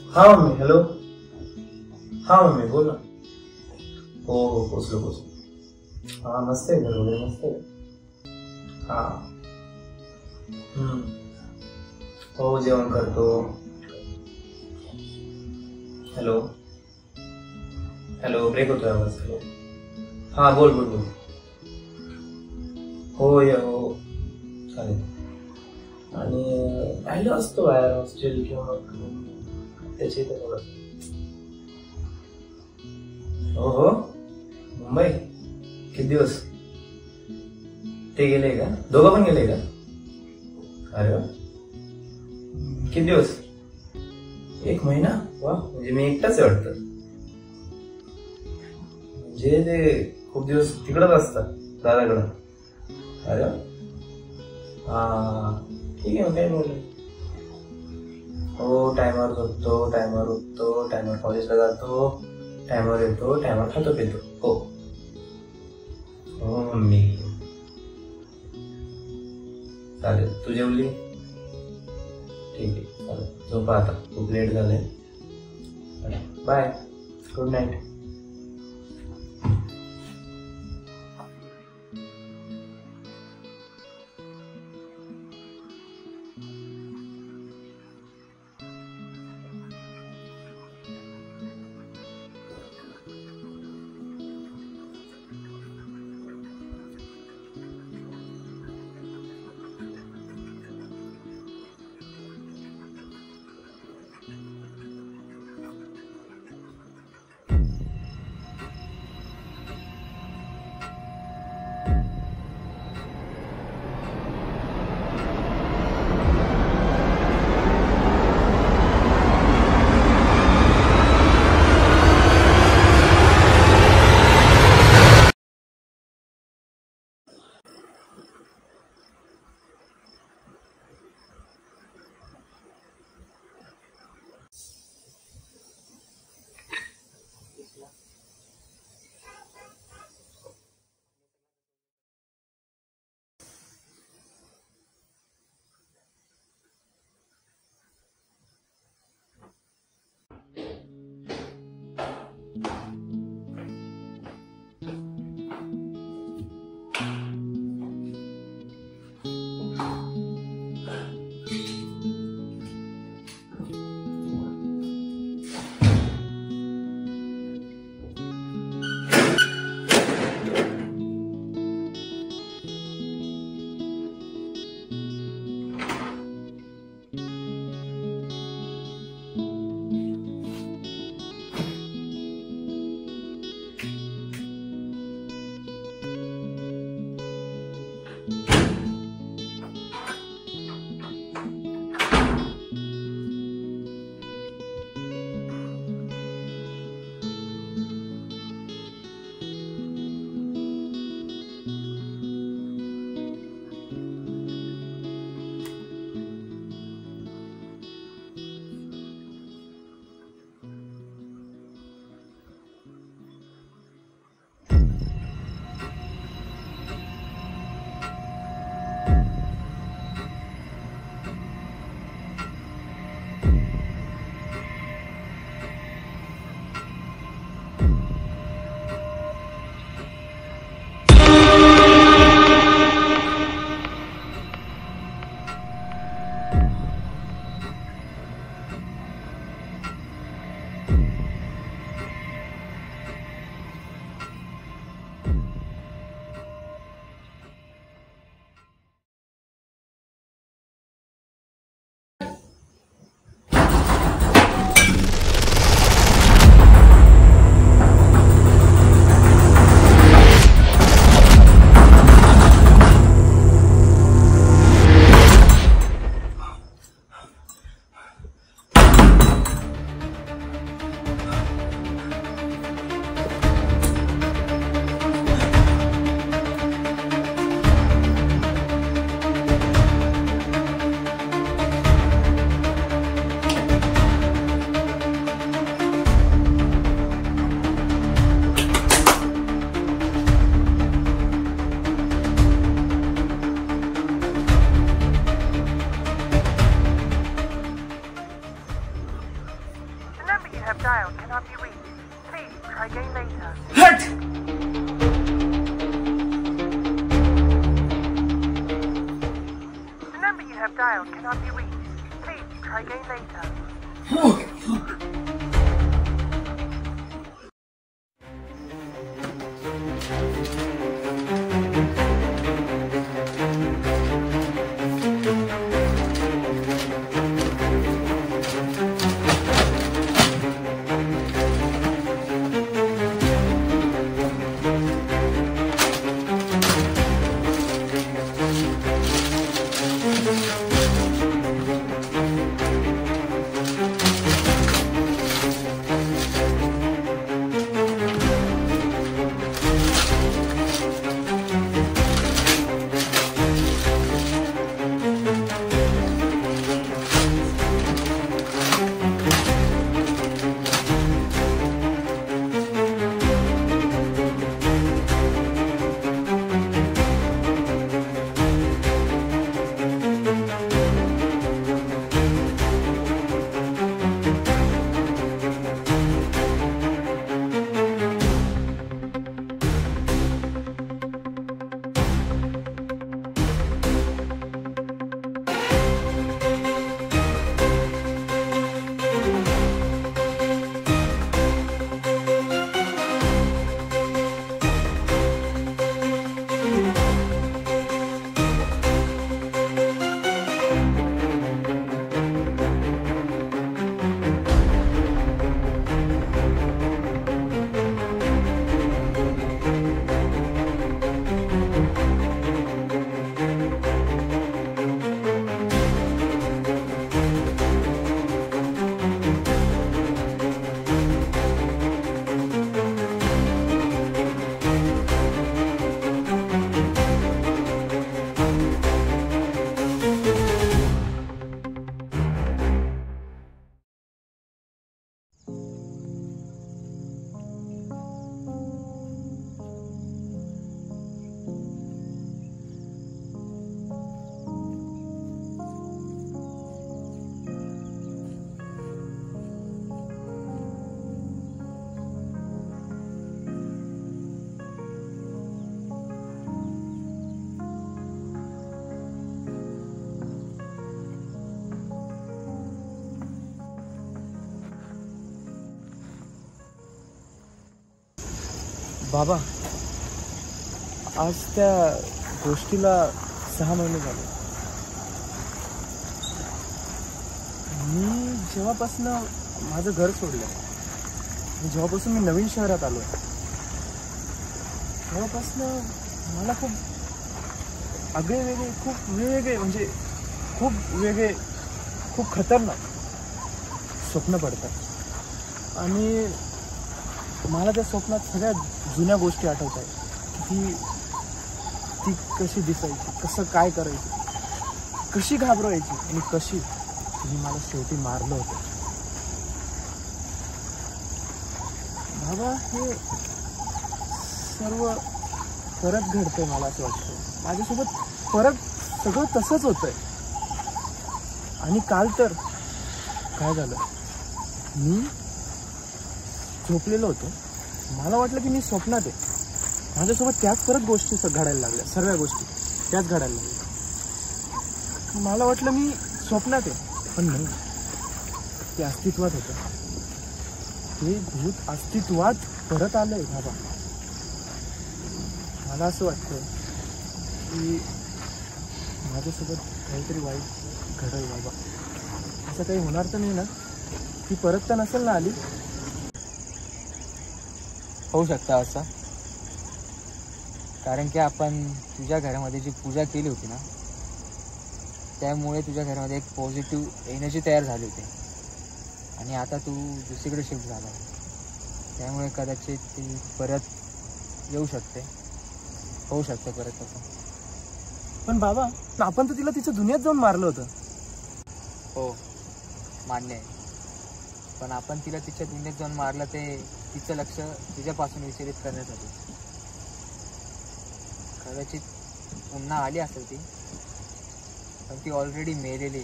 हाँ mummy. Hello. हाँ mummy बोल ना. हो हो पोचलो पोचलो. हा मस्त आहे, घर वगैरे मस्त आहे. हा. हम्म. हो जेवण करतो. हॅलो. हॅलो ब्रेक होतोय आवाज. हॅलो. हा बोल बोल बोल. हो ये हो. चालेल. आणि राहिलो असतो बाहेर हॉस्टेल किंवा मग त्याची इथे थोडं. हो हो. मुंबई किती दिवस. ते गेले का, दोघं पण गेले का? अरे वा. किती दिवस. एक महिना. वा म्हणजे मी एकटाच आहे वाटतं. म्हणजे ते खूप दिवस तिकडच असतात दादाकडं. अरे वा. हा ठीक आहे मग काही बोल. हो टायमावर झोपतो, टायमावर उठतो, टायमावर कॉलेजला जातो, टायमावर येतो, टायमावर खातो पितो. हो हो मम्मी. चालेल. तू जेवली. ठीक आहे चालेल. झोपा आता, खूप लेट झालंय. Bye. Good night. dialed cannot be reached. Please try again later. बाबा, आज त्या गोष्टीला 6 महिने झाले. मी जेव्हापासून माझं घर सोडलं, जेव्हापासून मी नवीन शहरात आलो, तेव्हापासून मला खूप आगळेवेगळे, खूप वेगवेगळे, म्हणजे खूप वेगळे, खूप खतरनाक स्वप्न पडतात. आणि मला त्या स्वप्नात सगळ्या जुन्या गोष्टी आठवत आहेत. ती कशी दिसायची, कसं काय करायची, कशी घाबरवायची आणि कशी तिने मला शेवटी मारलं होतं. बाबा, हे सर्व परत घडतंय. मला असं वाटतं माझ्यासोबत परत सगळं तसंच होतंय. आणि काल तर काय झालं, मी झोपलेलो होतो. मला वाटलं की मी स्वप्नात आहे. माझ्यासोबत त्याच परत गोष्टी घडायला लागल्या. सर्व गोष्टी त्याच घडायला लागल्या. मला वाटलं मी स्वप्नात आहे, पण नाही, ते अस्तित्वात होतं. ते भूत अस्तित्वात परत आलंय. बाबा, मला असं वाटतं की माझ्यासोबत काहीतरी वाईट घडेल. बाबा, असं काही होणार तर नाही ना? ती परत तर नसेल ना आली? होऊ शकतं असं, कारण की आपण तुझ्या घरामध्ये जी पूजा केली होती ना, त्यामुळे तुझ्या घरामध्ये एक पॉझिटिव्ह एनर्जी तयार झाली होती. आणि आता तू दुसरीकडे शिफ्ट झाला, त्यामुळे कदाचित ती परत येऊ शकते. होऊ शकतं परत तसं. पण बाबा, आपण तर तिला तिच्या दुनियेत जाऊन मारलं होतं. हो, मान्य आहे. पण आपण तिला तिच्या दुनियेत जाऊन मारलं ते तिचं लक्ष तुझ्यापासून विचलित करण्यासाठी. कदाचित पुन्हा आली असेल ती, पण ती ऑलरेडी मेलेली.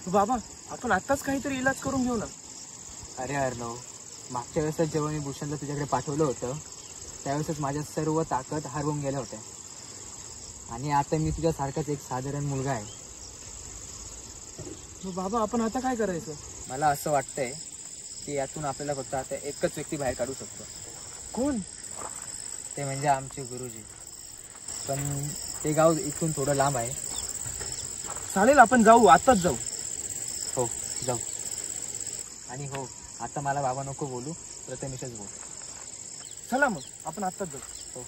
बाबा, आपण आत्ताच काहीतरी इलाज करून घेऊ ना. अरे अर्णव, मागच्या वेळेसच जेव्हा मी भूषणला तुझ्याकडे पाठवलं होतं, त्यावेळेसच माझ्या सर्व ताकद हरवून गेल्या होत्या. आणि आता मी तुझ्यासारखाच एक साधारण मुलगा आहे. मग बाबा आपण आता काय करायचं? मला असं वाटतंय की यातून आपल्याला फक्त आता एकच व्यक्ती बाहेर काढू शकतो. कोण? ते म्हणजे आमचे गुरुजी. पण ते गाव इथून थोडं लांब आहे. चालेल, आपण जाऊ, आताच जाऊ. हो जाऊ. आणि हो, आता मला बाबा नको बोलू, प्रथमेशच बोल. चला मग आपण आताच जाऊ. हो.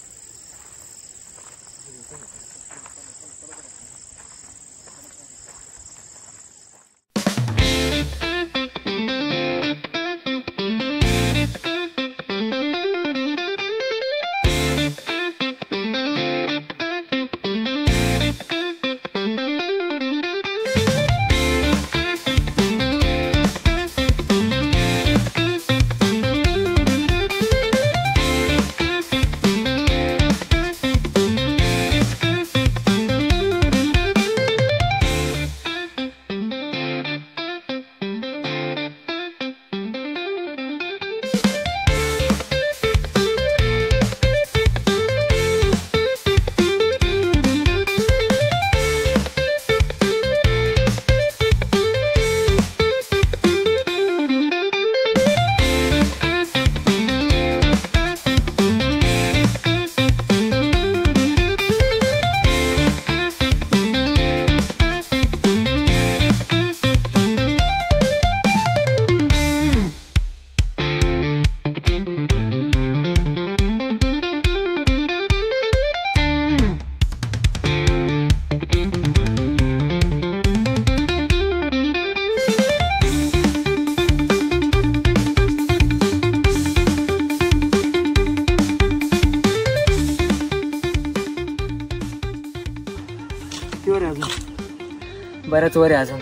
बरंच वर आहे अजून.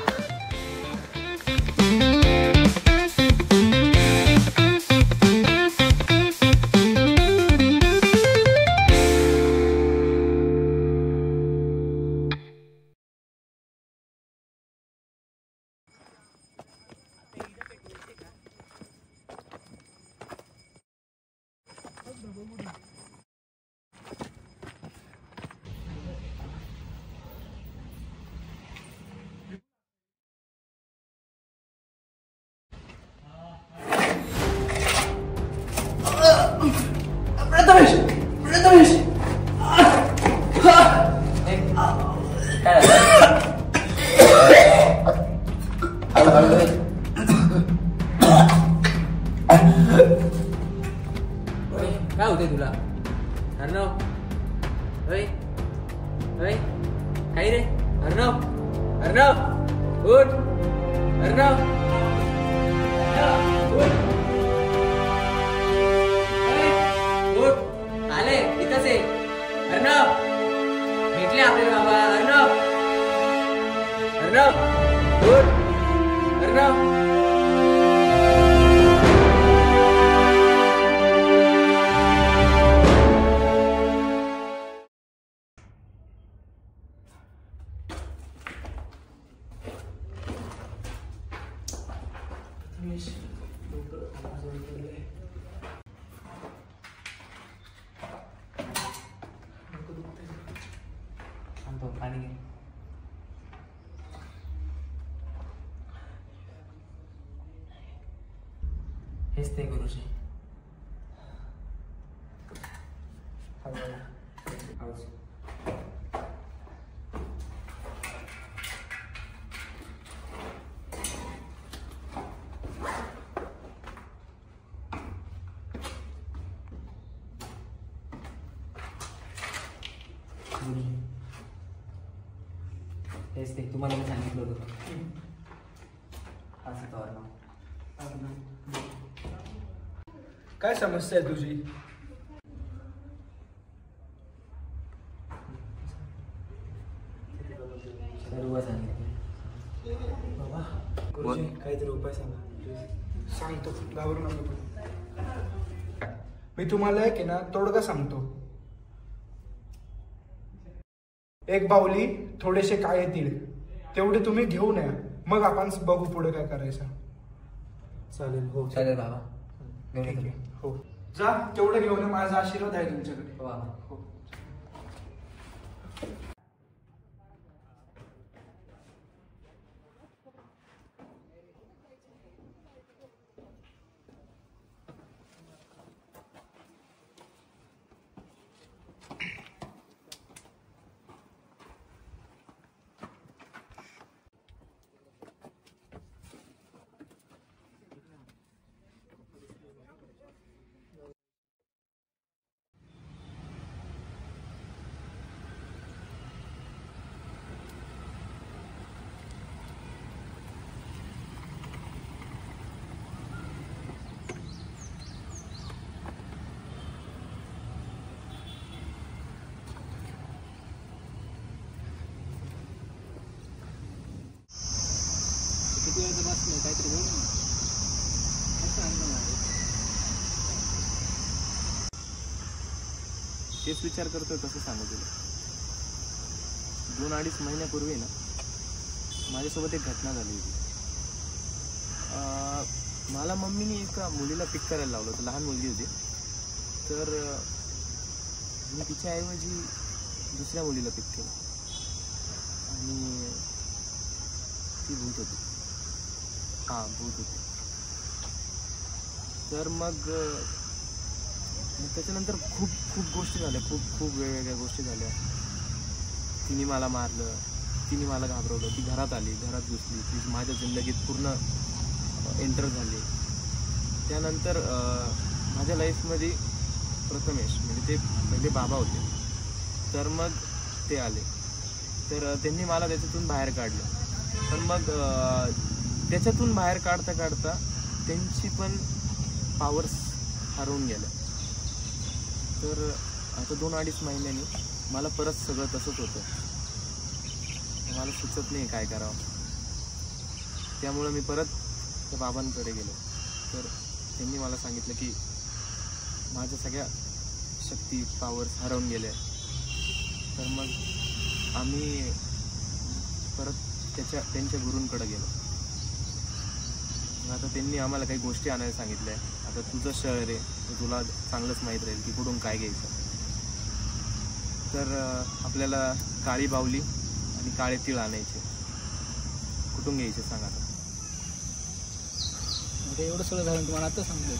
प्रथमेश, प्रथमेश, काय होते तुला? अर्णव, काय रे? अर्णव, अर्णव उठ. अर्णव, उठ. आले इथंच आहे. अर्णव, भेटले आपले बाबा. अर्णव, अर्णव उठ. अर्णव, पाणी घे. हेच ते गुरुजी. हेच ते तुम्हाला मी सांगितलं होतं. असं तर काय समस्या आहे तुझी? सर्व सांगितलं. बाबा, गुरुजी काहीतरी उपाय सांगा. सांगतो, घाबरू नका. मी तुम्हाला एक आहे ना तोडगा सांगतो. एक बाहुली, थोडेसे काळे तीळ, तेवढे तुम्ही घेऊन या. मग आपण बघू पुढे काय करायचं. चालेल. हो चालेल बाबा. ठीक आहे. हो, जा तेवढं घेऊन या. माझा आशीर्वाद आहे तुमच्याकडे. हो बाबा. हो. वेळेचं बसलं काहीतरी बोल ना. असं आणलं माझं. तेच विचार करतोय कसं सांगू तुला. 2-2.5 महिन्यापूर्वी ना माझ्यासोबत एक घटना झाली होती. मला मम्मीने एका मुलीला पिक करायला लावलं होतं. लहान मुलगी होती. तर मी तिच्याऐवजी दुसऱ्या मुलीला पिक केलं आणि ती भूत होती. हां, भूत होती. तर मग त्याच्यानंतर खूप खूप गोष्टी झाल्या. खूप वेगवेगळ्या गोष्टी झाल्या. तिने मला मारलं, तिने मला घाबरवलं. ती घरात आली, घरात घुसली, ती माझ्या जिंदगीत पूर्ण एंटर झाली. त्यानंतर माझ्या लाईफमध्ये प्रथमेश म्हणजे ते पहिले बाबा होते. तर मग ते आले. तर त्यांनी मला त्याच्यातून बाहेर काढलं. पण मग त्याच्यातून बाहेर काढता काढता त्यांची पण पॉवर्स हरवून गेल्या. तर आता 2-2.5 महिन्यांनी मला परत सगळं तसंच होतं. मला सुचत नाही काय करावं. त्यामुळं मी परत त्या बाबांकडे गेलो. तर त्यांनी मला सांगितलं की माझ्या सगळ्या शक्ती पॉवर्स हरवून गेल्या. तर मग आम्ही परत त्यांच्या गुरूंकडे गेलो. आता त्यांनी आम्हाला काही गोष्टी आणायला सांगितल्या. आता तुझं शहर आहे, तुला चांगलंच माहीत राहील की कुठून काय घ्यायचं. तर आपल्याला काळी बावली आणि काळे तीळ आणायचे. कुठून घ्यायचे सांग आता. एवढं सगळं झालं तुम्हाला आता सांगतो.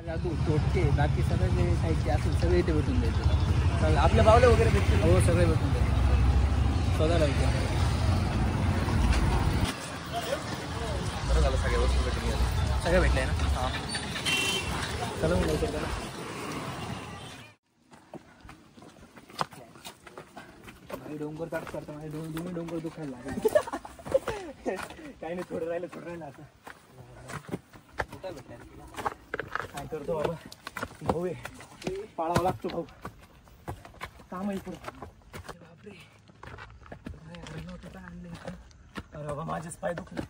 जादू तोटके बाकी सगळे जे साहित्य असेल सगळे इथे भेटून द्यायचे. आपल्या बावले वगैरे भेटतील. हो, सगळे भेटून द्यायचे. शोधायला होते. बरं झालं सगळ्या वस्तू भेटून गेल्या. सगळं भेटलंय ना. हां, चला मग लवकर करा. माझे डोंगर काट करता. माझे दोन्ही डोंगर दुखायला लागले. काही नाही, थोडं राहिलं आता. कुठं भेटलं तुला? काय करतो बाबा, भाऊ आहे, पाळावा लागतो भाऊ. काम आहे पुढे. बापरे, काय आणलं. अरे बाबा, माझेच पाय दुखले.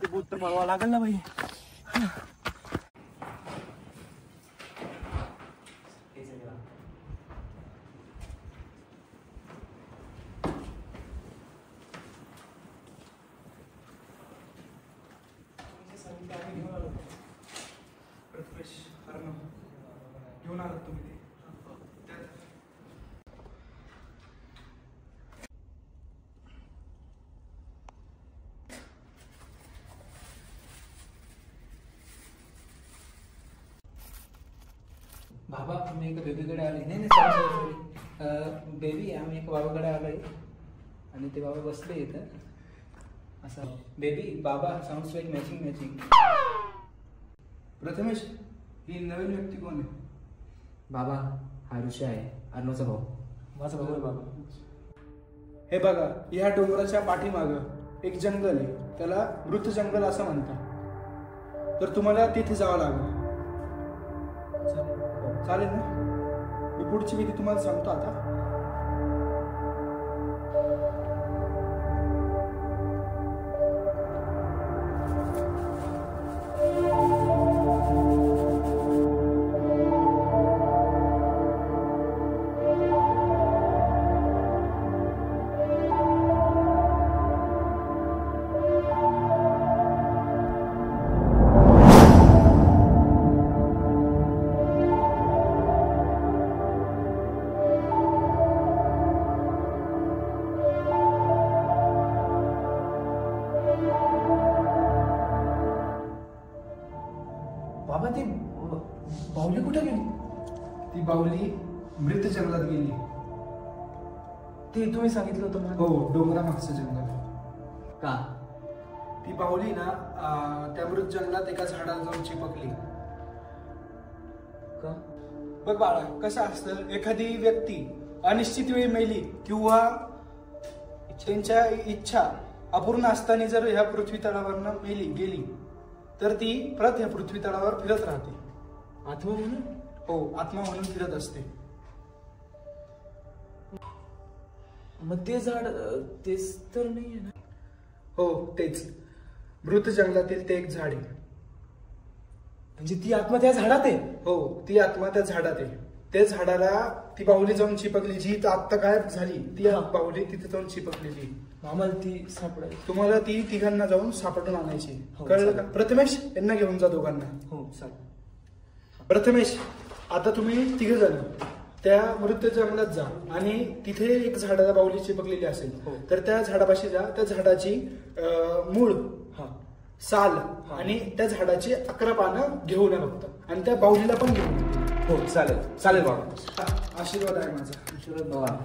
ते बोट तर पळवा लागेल ना भाई. घेऊन आलात तुम्ही ते. बाबा, आम्ही एका बेबीकडे आलोय. नाही सॉरी बेबी, आम्ही एका बाबाकडे आलोय आणि ते बाबा बसले इथं. असं बेबी बाबा साऊंड्स लाईक मॅचिंग. प्रथमेश, ही नवीन व्यक्ती कोण आहे? बाबा, हा ऋषी आहे, अर्णवचा भाऊ. माझा भाऊ आहे बाबा. हे बघा, या डोंगराच्या पाठीमागं एक जंगल आहे. त्याला मृत जंगल असं म्हणतात. तर तुम्हाला तिथे जावं लागेल. चालेल ना? मी पुढची विधी तुम्हाला सांगतो आता. बाबा, ती बाहुली कुठे गेली? ती बाहुली मृत जंगलात गेली. ते तुम्ही सांगितलं होतं मला. हो, डोंगरामागचं जंगल. का? ती बाहुली ना त्या मृत जंगलात एका झाडाला जाऊन चिपकली. का? बघ बाळा, कसं असतं, एखादी व्यक्ती अनिश्चित वेळी मेली किंवा त्यांच्या इच्छा अपूर्ण असताना जर ह्या पृथ्वी तळावरनं गेली तर ती परत ह्या पृथ्वी तळावर फिरत राहते. आत्मा म्हणून? हो, आत्मा म्हणून फिरत असते. मग ते झाड तेच तर नाही आहे ना? हो, तेच. मृत जंगलातील ते एक झाड आहे. म्हणजे ती आत्मा त्या झाडात आहे. हो, ती आत्मा त्या झाडात आहे. त्या झाडाला ती बाहुली जाऊन चिपकली, जी आत्ता गायब झाली ती बाहुली तिथे जाऊन चिपकलेली. आम्हाला ती सापडायची. तुम्हाला ती तिघांना जाऊन सापडून आणायची. हो, कळलं का? चालेल. प्रथमेश यांना घेऊन जा दोघांना. हो चालेल. प्रथमेश, आता तुम्ही तिघ जण त्या मृत जंगलात जा आणि तिथे एक झाडाला बाहुली चिपकलेली असेल हो. तर त्या झाडापाशी जा. त्या झाडाची मूळ, हा साल आणि त्या झाडाची 11 पानं घेऊन या फक्त, आणि त्या बाहुलीला पण घेऊन या. हो चालेल चालेल बाबा. आशीर्वाद आहे माझा. आशीर्वाद बाबा.